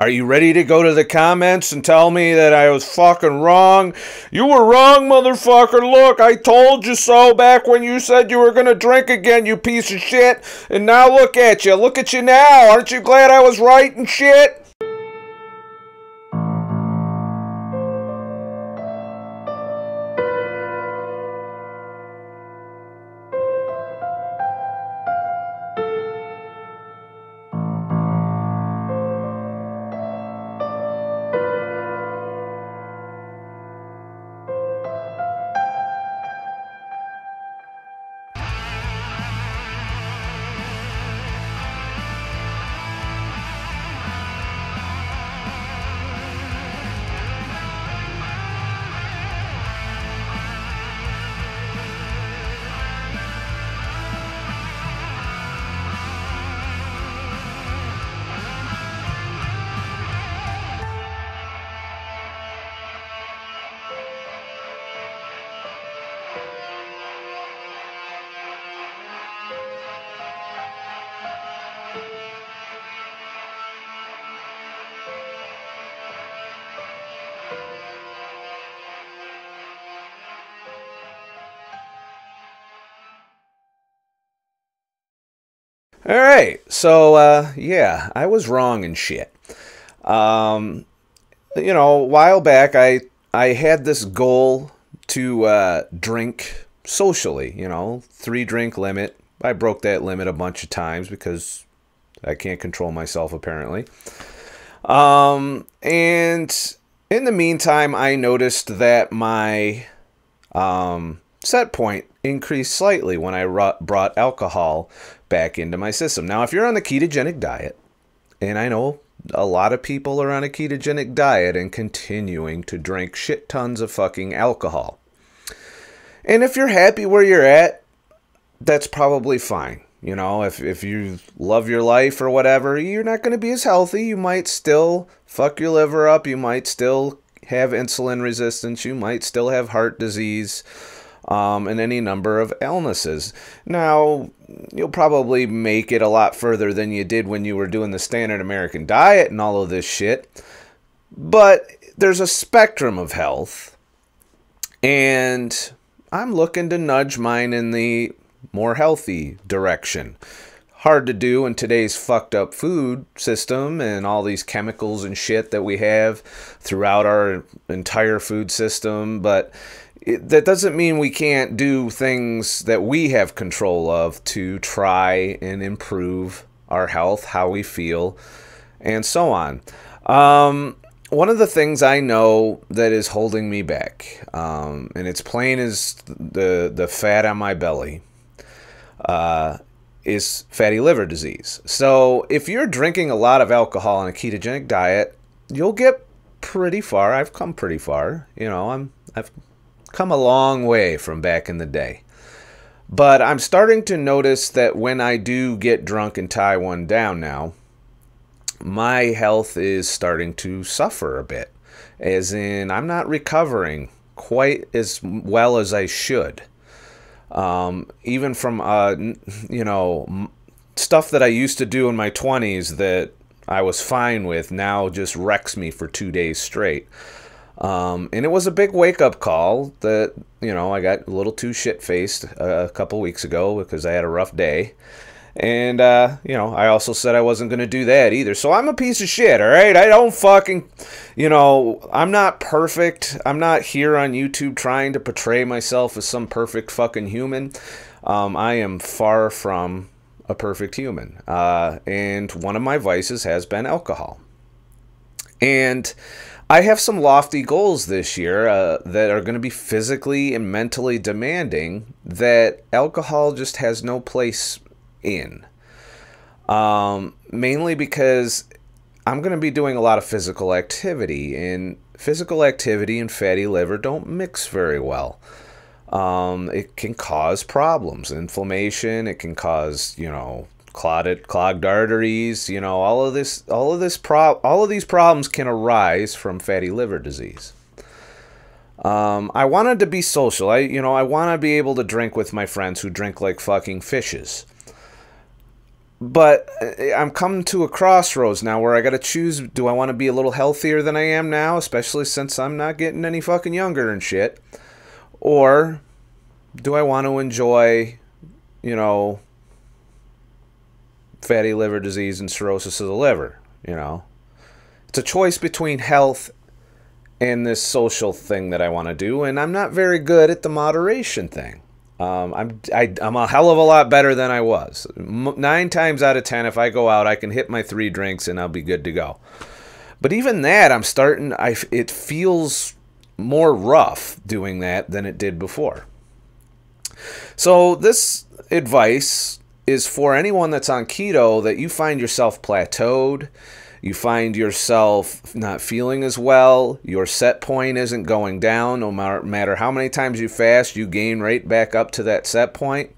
Are you ready to go to the comments and tell me that I was fucking wrong? You were wrong, motherfucker. Look, I told you so back when you said you were going to drink again, you piece of shit. And now look at you. Look at you now. Aren't you glad I was right and shit? Alright, so, yeah, I was wrong and shit. You know, a while back, I had this goal to drink socially, you know, 3-drink limit. I broke that limit a bunch of times because I can't control myself, apparently. And in the meantime, I noticed that my set point increased slightly when I brought alcohol back into my system. Now, if you're on the ketogenic diet, and I know a lot of people are on a ketogenic diet and continuing to drink shit tons of fucking alcohol. And if you're happy where you're at, that's probably fine. You know, if you love your life or whatever, you're not going to be as healthy. You might still fuck your liver up. You might still have insulin resistance. You might still have heart disease. And any number of illnesses. Now, you'll probably make it a lot further than you did when you were doing the standard American diet and all of this shit. But there's a spectrum of health. And I'm looking to nudge mine in the more healthy direction. Hard to do in today's fucked up food system and all these chemicals and shit that we have throughout our entire food system. But that doesn't mean we can't do things that we have control of to try and improve our health, how we feel, and so on. One of the things I know that is holding me back, and it's plain as the fat on my belly, is fatty liver disease. So if you're drinking a lot of alcohol on a ketogenic diet, you'll get pretty far. I've come pretty far. You know, I've come a long way from back in the day. But I'm starting to notice that when I do get drunk and tie one down now, my health is starting to suffer a bit. As in, I'm not recovering quite as well as I should. Even from, you know, stuff that I used to do in my 20s that I was fine with now just wrecks me for 2 days straight. And it was a big wake-up call that, you know, I got a little too shit-faced a couple weeks ago because I had a rough day. And, you know, I also said I wasn't going to do that either. So I'm a piece of shit, all right? I don't fucking, you know, I'm not perfect. I'm not here on YouTube trying to portray myself as some perfect fucking human. I am far from a perfect human. And one of my vices has been alcohol. And I have some lofty goals this year that are going to be physically and mentally demanding that alcohol just has no place in. Mainly because I'm going to be doing a lot of physical activity, and physical activity and fatty liver don't mix very well. It can cause problems, inflammation. It can cause, you know, clogged arteries. You know, all of these problems can arise from fatty liver disease. I wanted to be social. I want to be able to drink with my friends who drink like fucking fishes. But I'm coming to a crossroads now where I got to choose, do I want to be a little healthier than I am now, especially since I'm not getting any fucking younger and shit? Or do I want to enjoy, you know, fatty liver disease and cirrhosis of the liver, you know? It's a choice between health and this social thing that I want to do, and I'm not very good at the moderation thing. I'm a hell of a lot better than I was. 9 times out of 10, if I go out, I can hit my 3 drinks and I'll be good to go. But even that, it feels more rough doing that than it did before. So this advice is for anyone that's on keto that you find yourself plateaued, you find yourself not feeling as well, your set point isn't going down, no matter how many times you fast, you gain right back up to that set point.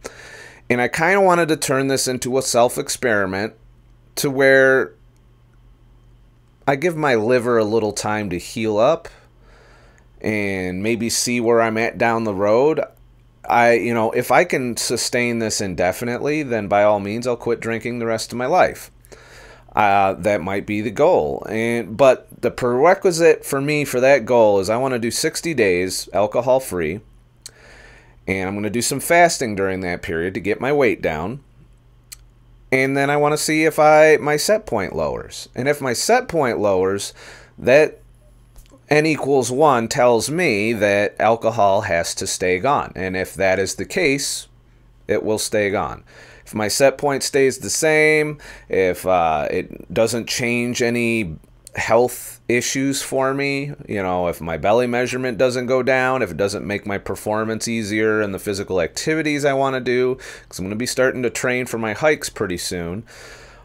And I kind of wanted to turn this into a self-experiment to where I give my liver a little time to heal up and maybe see where I'm at down the road. If I can sustain this indefinitely, then by all means, I'll quit drinking the rest of my life. That might be the goal. But the prerequisite for me for that goal is I want to do 60 days alcohol-free, and I'm going to do some fasting during that period to get my weight down. And then I want to see if my set point lowers. And if my set point lowers, that n equals 1 tells me that alcohol has to stay gone. And if that is the case, it will stay gone. If my set point stays the same, if it doesn't change any health issues for me, if my belly measurement doesn't go down, if it doesn't make my performance easier in the physical activities I want to do, because I'm going to be starting to train for my hikes pretty soon,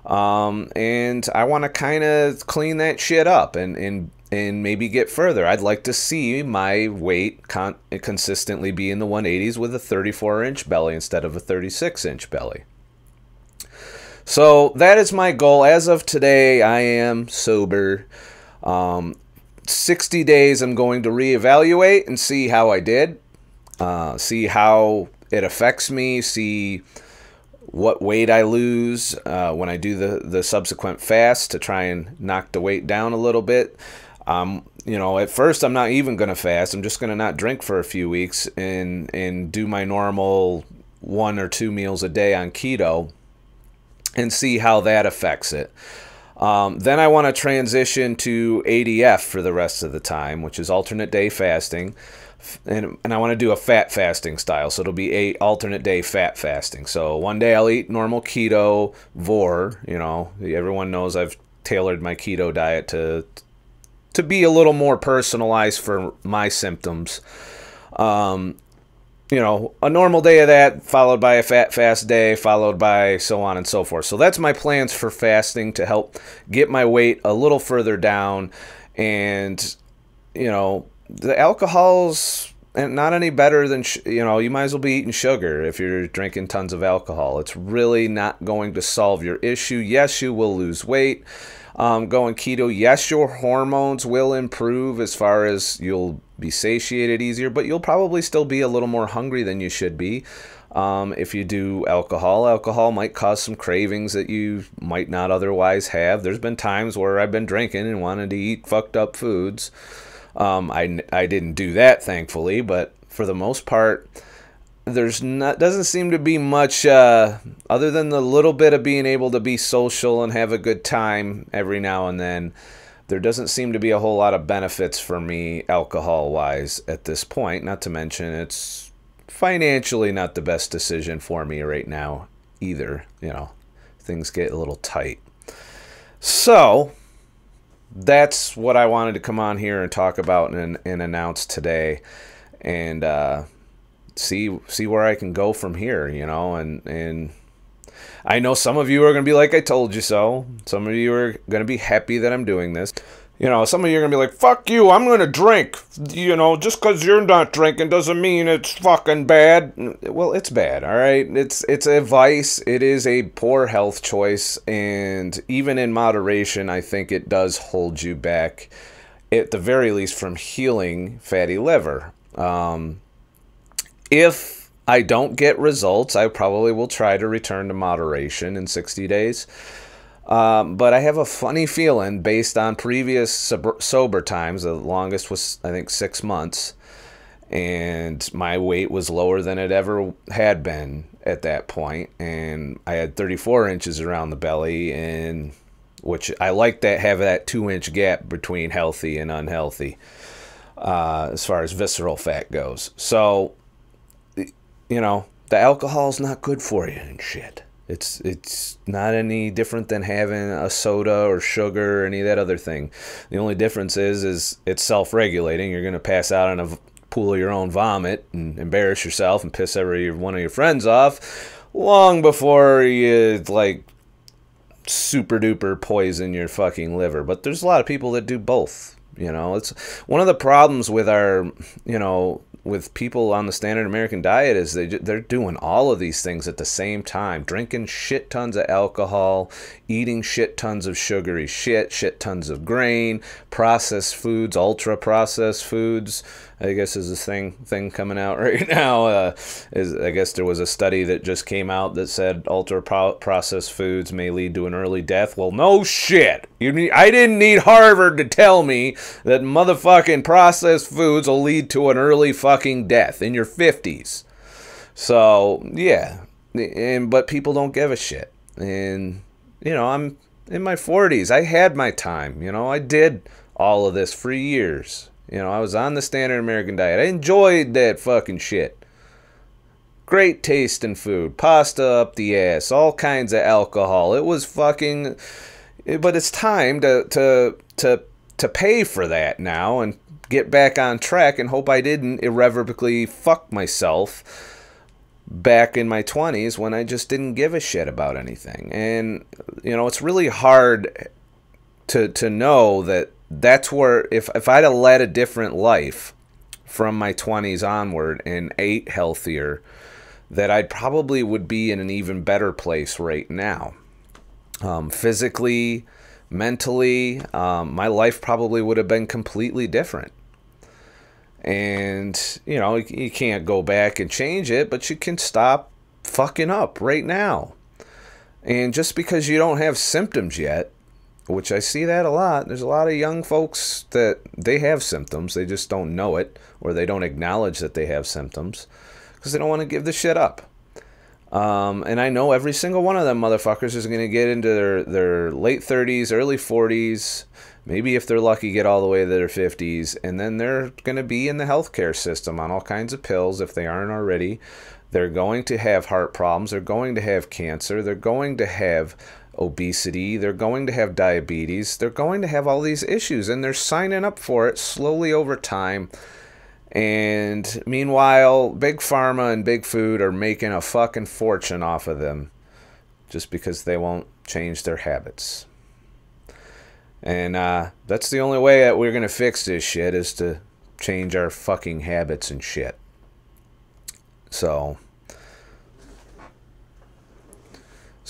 and I want to kind of clean that shit up and maybe get further. I'd like to see my weight consistently be in the 180s with a 34-inch belly instead of a 36-inch belly. So that is my goal. As of today, I am sober. 60 days I'm going to reevaluate and see how I did. See how it affects me. See what weight I lose when I do the subsequent fast to try and knock the weight down a little bit. At first I'm not even going to fast. I'm just going to not drink for a few weeks and do my normal 1 or 2 meals a day on keto and see how that affects it. Then I want to transition to ADF for the rest of the time, which is alternate day fasting. And I want to do a fat fasting style, so it'll be alternate day fat fasting. So one day I'll eat normal keto vor. Everyone knows I've tailored my keto diet to be a little more personalized for my symptoms. A normal day of that, followed by a fat fast day, followed by so on and so forth. So that's my plans for fasting to help get my weight a little further down. And, the alcohol's not any better than, you might as well be eating sugar if you're drinking tons of alcohol. It's really not going to solve your issue. Yes, you will lose weight. Going keto, yes, your hormones will improve as far as you'll be satiated easier, but you'll probably still be a little more hungry than you should be. If you do alcohol, alcohol might cause some cravings that you might not otherwise have. There's been times where I've been drinking and wanted to eat fucked up foods. I didn't do that, thankfully, but for the most part, doesn't seem to be much other than the little bit of being able to be social and have a good time every now and then. There doesn't seem to be a whole lot of benefits for me alcohol-wise at this point. Not to mention it's financially not the best decision for me right now either. Things get a little tight. So that's what I wanted to come on here and talk about and announce today, and see where I can go from here, and I know some of you are going to be like, I told you so. Some of you are going to be happy that I'm doing this. Some of you are going to be like, fuck you, I'm going to drink. Just because you're not drinking doesn't mean it's fucking bad. Well, it's bad, all right? It's a vice. It is a poor health choice. And even in moderation, I think it does hold you back, at the very least, from healing fatty liver. If I don't get results, I probably will try to return to moderation in 60 days. But I have a funny feeling based on previous sober times. The longest was, I think, 6 months. And my weight was lower than it ever had been at that point. And I had 34 inches around the belly, and which I like that, have that 2-inch gap between healthy and unhealthy as far as visceral fat goes. So, you know, the alcohol's not good for you and shit. It's not any different than having a soda or sugar or any of that other thing. The only difference is it's self-regulating. You're going to pass out in a pool of your own vomit and embarrass yourself and piss every one of your friends off long before you, like, super duper poison your fucking liver. But there's a lot of people that do both. You know, it's one of the problems with our, you know, with people on the standard American diet is they're doing all of these things at the same time, drinking shit tons of alcohol, eating shit tons of sugary shit tons of grain, processed foods, ultra processed foods. I guess is this thing coming out right now. I guess there was a study that just came out that said ultra processed foods may lead to an early death. Well, no shit. I didn't need Harvard to tell me that motherfucking processed foods will lead to an early fucking death in your 50s. So yeah, but people don't give a shit. And you know, I'm in my 40s. I had my time. You know, I did all of this for years. You know, I was on the standard American diet. I enjoyed that fucking shit. Great tasting food. Pasta up the ass. All kinds of alcohol. It was fucking... But it's time to pay for that now and get back on track and hope I didn't irrevocably fuck myself back in my 20s when I just didn't give a shit about anything. And, you know, it's really hard to know that that's where, if I'd have led a different life from my 20s onward and ate healthier, that I probably would be in an even better place right now. Physically, mentally, my life probably would have been completely different. And, you know, you can't go back and change it, but you can stop fucking up right now. And just because you don't have symptoms yet, which I see that a lot. There's a lot of young folks that they have symptoms. They just don't know it, or they don't acknowledge that they have symptoms because they don't want to give the shit up. And I know every single one of them motherfuckers is going to get into their late 30s, early 40s, maybe if they're lucky get all the way to their 50s, and then they're going to be in the healthcare system on all kinds of pills if they aren't already. They're going to have heart problems. They're going to have cancer. They're going to have obesity, they're going to have diabetes, they're going to have all these issues, and they're signing up for it slowly over time. And meanwhile, Big Pharma and Big Food are making a fucking fortune off of them just because they won't change their habits. And that's the only way that we're going to fix this shit, is to change our fucking habits and shit. So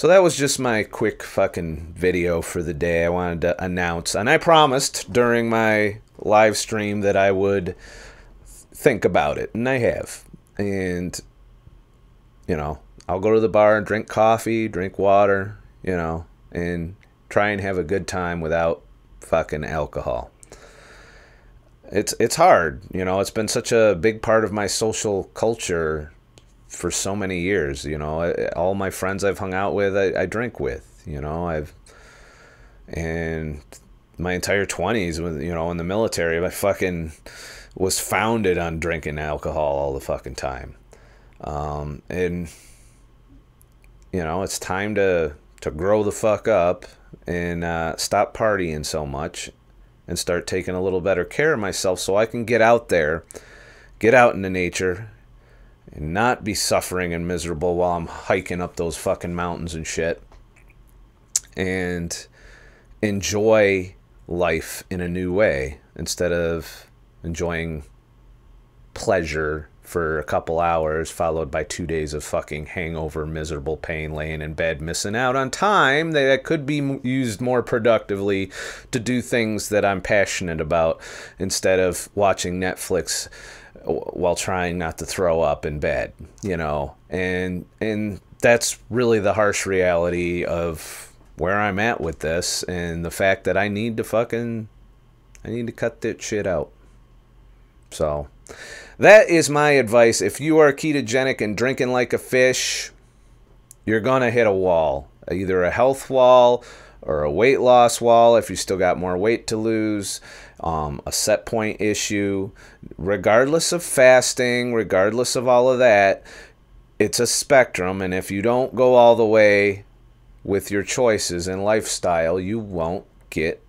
that was just my quick fucking video for the day. I wanted to announce, and I promised during my live stream that I would think about it, and I have. And, you know, I'll go to the bar and drink coffee, drink water, you know, and try and have a good time without fucking alcohol. It's hard, you know. It's been such a big part of my social culture for so many years, you know. All my friends I've hung out with, I drink with, you know. And my entire 20s, you know, in the military, I fucking was founded on drinking alcohol all the fucking time. And, you know, it's time to grow the fuck up and stop partying so much and start taking a little better care of myself so I can get out there, get out into nature, and not be suffering and miserable while I'm hiking up those fucking mountains and shit. And enjoy life in a new way instead of enjoying pleasure for a couple hours followed by 2 days of fucking hangover, miserable pain, laying in bed, missing out on time that could be used more productively to do things that I'm passionate about instead of watching Netflix while trying not to throw up in bed, you know, and that's really the harsh reality of where I'm at with this, and the fact that I need to cut that shit out. So that is my advice. If you are ketogenic and drinking like a fish, you're gonna hit a wall, either a health wall or a weight loss wall if you still got more weight to lose, a set point issue. Regardless of fasting, regardless of all of that, it's a spectrum, and if you don't go all the way with your choices and lifestyle, you won't get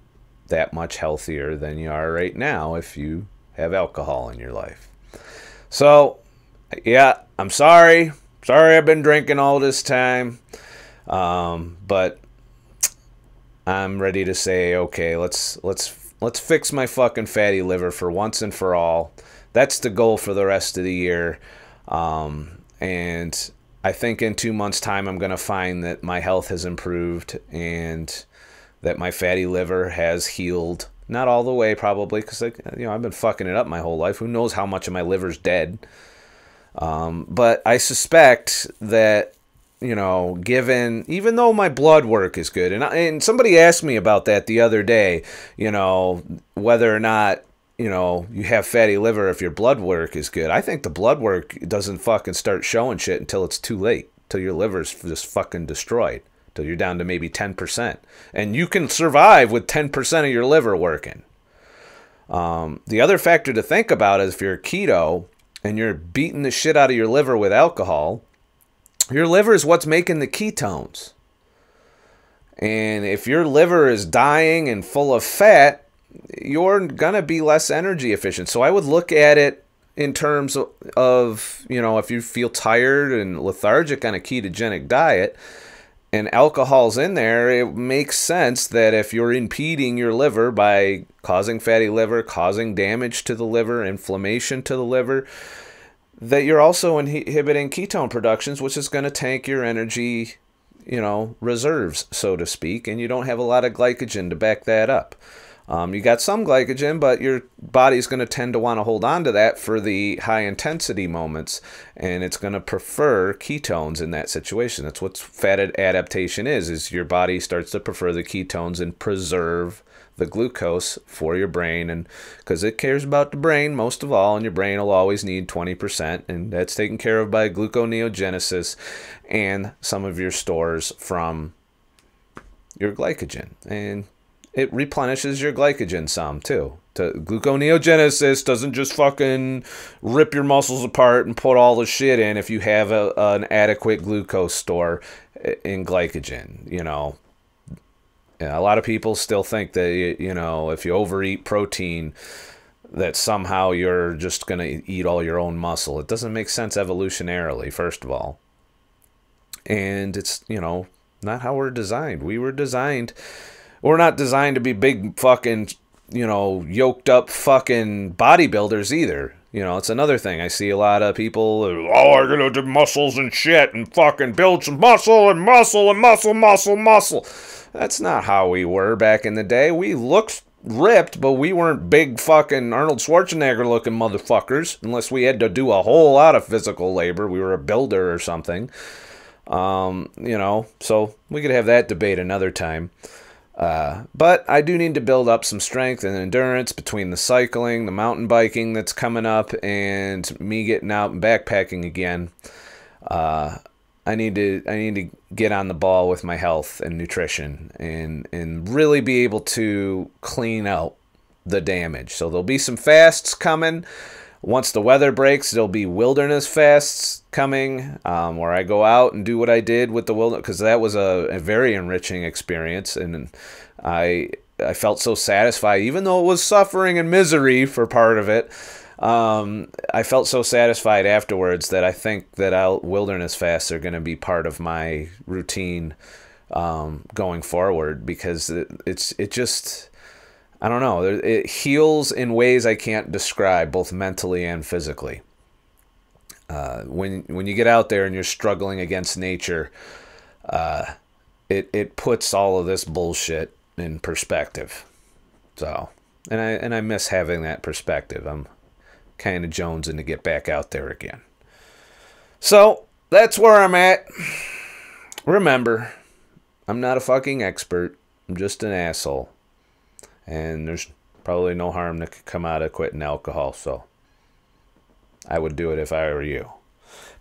that much healthier than you are right now if you have alcohol in your life. So, yeah, I'm sorry. Sorry I've been drinking all this time. But I'm ready to say, okay, let's fix my fucking fatty liver for once and for all. That's the goal for the rest of the year. And I think in 2 months' time, I'm going to find that my health has improved and that my fatty liver has healed. Not all the way, probably, because I've been fucking it up my whole life. Who knows how much of my liver's dead? But I suspect that, given, even though my blood work is good, and somebody asked me about that the other day, whether or not, you have fatty liver if your blood work is good. I think the blood work doesn't fucking start showing shit until it's too late, till your liver's just fucking destroyed, till you're down to maybe 10%. And you can survive with 10% of your liver working. The other factor to think about is if you're keto and you're beating the shit out of your liver with alcohol, your liver is what's making the ketones. And if your liver is dying and full of fat, you're going to be less energy efficient. So I would look at it in terms of, if you feel tired and lethargic on a ketogenic diet and alcohol's in there, it makes sense that if you're impeding your liver by causing fatty liver, causing damage to the liver, inflammation to the liver, that you're also inhibiting ketone productions, which is going to tank your energy, reserves, so to speak, and you don't have a lot of glycogen to back that up. You got some glycogen, but your body's going to tend to want to hold on to that for the high intensity moments, and it's going to prefer ketones in that situation. That's what fat adaptation is your body starts to prefer the ketones and preserve the glucose for your brain, and because it cares about the brain most of all, and your brain will always need 20%, and that's taken care of by gluconeogenesis and some of your stores from your glycogen, and it replenishes your glycogen some too. Gluconeogenesis doesn't just fucking rip your muscles apart and put all the shit in if you have an adequate glucose store in glycogen. Yeah, a lot of people still think that, if you overeat protein, that somehow you're just going to eat all your own muscle. It doesn't make sense evolutionarily, first of all. And it's, not how we're designed. We're not designed to be big fucking, yoked up fucking bodybuilders either. It's another thing. I see a lot of people, I'm going to do muscles and shit and fucking build some muscle and muscle and muscle. That's not how we were back in the day. We looked ripped, but we weren't big fucking Arnold Schwarzenegger looking motherfuckers, unless we had to do a whole lot of physical labor. We were a builder or something. So we could have that debate another time. But I do need to build up some strength and endurance between the cycling, the mountain biking that's coming up, and me getting out and backpacking again. I need to get on the ball with my health and nutrition and really be able to clean out the damage. So there'll be some fasts coming. Once the weather breaks, there'll be wilderness fasts coming, where I go out and do what I did with the wilderness, because that was a very enriching experience, and I felt so satisfied, even though it was suffering and misery for part of it. I felt so satisfied afterwards that I think that wilderness fasts are going to be part of my routine going forward, because it just, I don't know, it heals in ways I can't describe, both mentally and physically. When you get out there and you're struggling against nature, it puts all of this bullshit in perspective. So, and I miss having that perspective. I'm kind of jonesing to get back out there again. So, that's where I'm at. Remember, I'm not a fucking expert. I'm just an asshole. And there's probably no harm that could come out of quitting alcohol, so I would do it if I were you.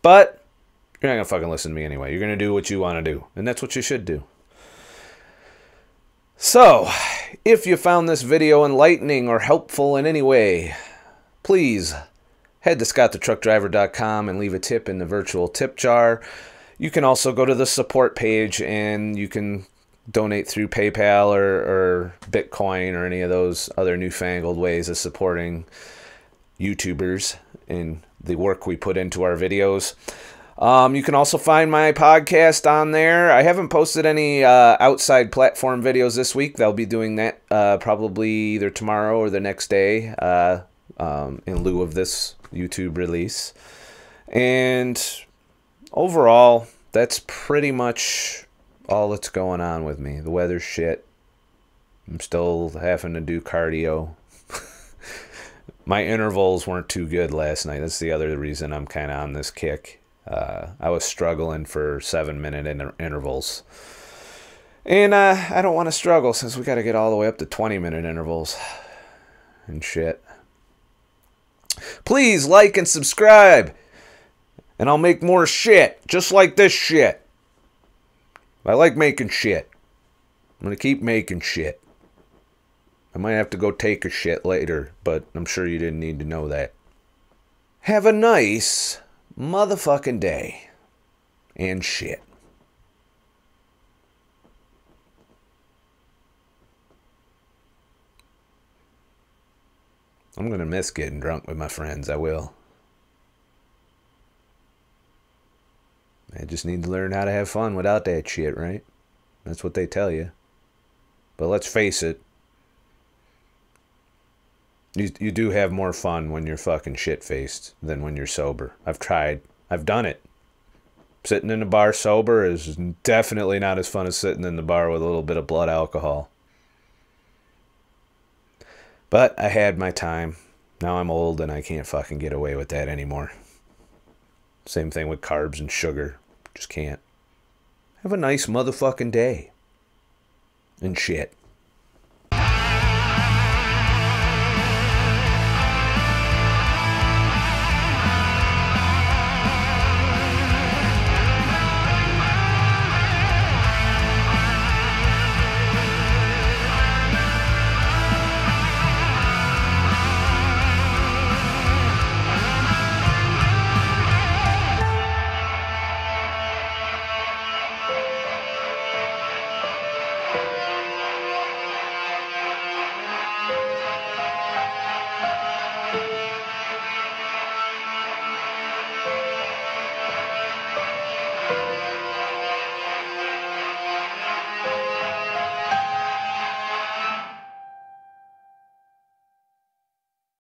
But you're not going to fucking listen to me anyway. You're going to do what you want to do, and that's what you should do. So, if you found this video enlightening or helpful in any way, please head to ScottTheTruckDriver.com and leave a tip in the virtual tip jar. You can also go to the support page and you can donate through PayPal or Bitcoin or any of those other newfangled ways of supporting YouTubers and the work we put into our videos. You can also find my podcast on there. I haven't posted any outside platform videos this week. They'll be doing that probably either tomorrow or the next day in lieu of this YouTube release. And overall, that's pretty much all that's going on with me. The weather's shit. I'm still having to do cardio. My intervals weren't too good last night. That's the other reason I'm kind of on this kick. I was struggling for 7-minute intervals. And I don't want to struggle since we got to get all the way up to 20-minute intervals and shit. Please like and subscribe. And I'll make more shit. Just like this shit. I like making shit. I'm going to keep making shit. I might have to go take a shit later, but I'm sure you didn't need to know that. Have a nice motherfucking day. And shit. I'm going to miss getting drunk with my friends. I will. I just need to learn how to have fun without that shit, right? That's what they tell you. But let's face it. You do have more fun when you're fucking shit-faced than when you're sober. I've tried. I've done it. Sitting in a bar sober is definitely not as fun as sitting in the bar with a little bit of blood alcohol. But I had my time. Now I'm old and I can't fucking get away with that anymore. Same thing with carbs and sugar. Just can't. Have a nice motherfucking day. And shit.